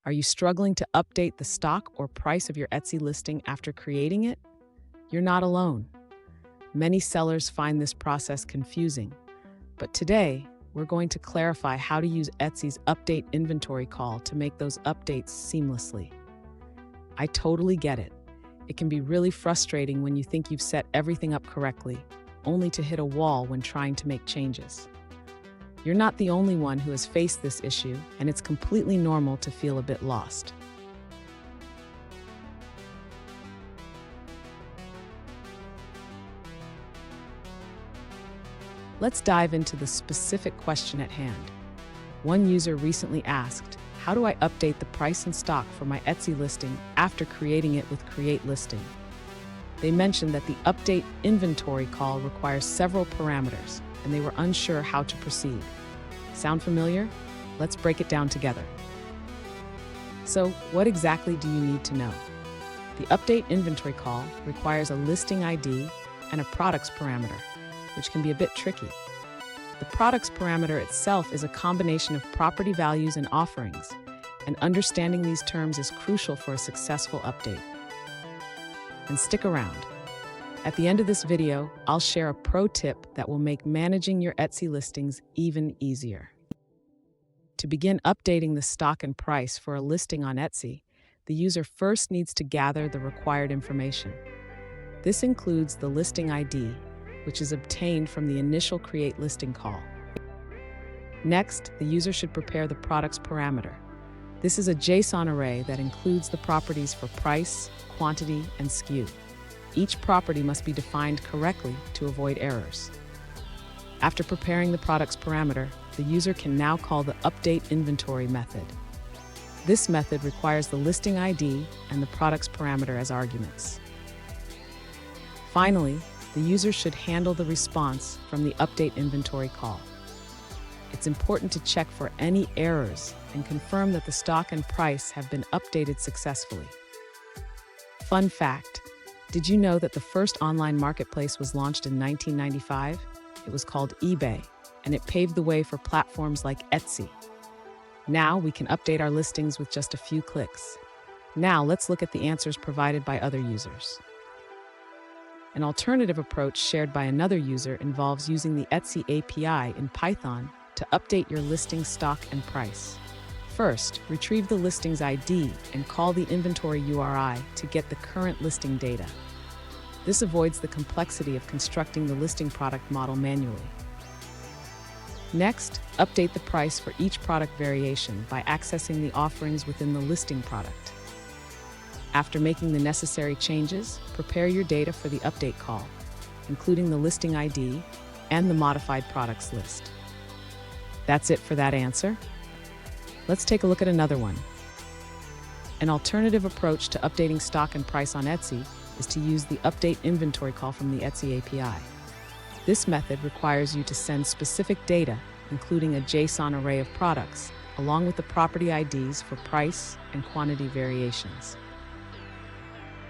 Are you struggling to update the stock or price of your Etsy listing after creating it? You're not alone. Many sellers find this process confusing, but today we're going to clarify how to use Etsy's update inventory call to make those updates seamlessly. I totally get it. It can be really frustrating when you think you've set everything up correctly, only to hit a wall when trying to make changes. You're not the only one who has faced this issue, and it's completely normal to feel a bit lost. Let's dive into the specific question at hand. One user recently asked, "How do I update the price and stock for my Etsy listing after creating it with Create Listing?" They mentioned that the update inventory call requires several parameters, and they were unsure how to proceed. Sound familiar? Let's break it down together. So, what exactly do you need to know? The update inventory call requires a listing ID and a products parameter, which can be a bit tricky. The products parameter itself is a combination of property values and offerings, and understanding these terms is crucial for a successful update. And stick around. At the end of this video, I'll share a pro tip that will make managing your Etsy listings even easier. To begin updating the stock and price for a listing on Etsy, the user first needs to gather the required information. This includes the listing ID, which is obtained from the initial Create Listing call. Next, the user should prepare the products parameter. This is a JSON array that includes the properties for price, quantity, and SKU. Each property must be defined correctly to avoid errors. After preparing the products parameter, the user can now call the update inventory method. This method requires the listing ID and the products parameter as arguments. Finally, the user should handle the response from the update inventory call. It's important to check for any errors and confirm that the stock and price have been updated successfully. Fun fact, did you know that the first online marketplace was launched in 1995? It was called eBay, and it paved the way for platforms like Etsy. Now we can update our listings with just a few clicks. Now let's look at the answers provided by other users. An alternative approach shared by another user involves using the Etsy API in Python to update your listing stock and price. First, retrieve the listing's ID and call the inventory URI to get the current listing data. This avoids the complexity of constructing the listing product model manually. Next, update the price for each product variation by accessing the offerings within the listing product. After making the necessary changes, prepare your data for the update call, including the listing ID and the modified products list. That's it for that answer. Let's take a look at another one. An alternative approach to updating stock and price on Etsy is to use the update inventory call from the Etsy API. This method requires you to send specific data, including a JSON array of products, along with the property IDs for price and quantity variations.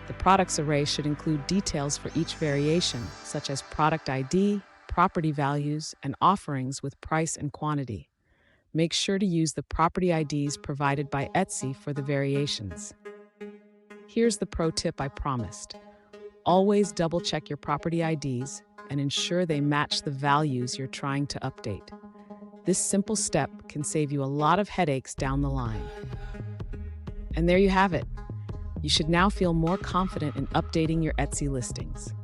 The products array should include details for each variation, such as product ID, property values, and offerings with price and quantity. Make sure to use the property IDs provided by Etsy for the variations. Here's the pro tip I promised. Always double-check your property IDs and ensure they match the values you're trying to update. This simple step can save you a lot of headaches down the line. And there you have it. You should now feel more confident in updating your Etsy listings.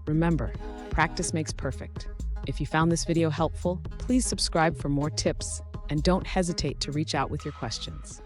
Remember, practice makes perfect. If you found this video helpful, please subscribe for more tips and don't hesitate to reach out with your questions.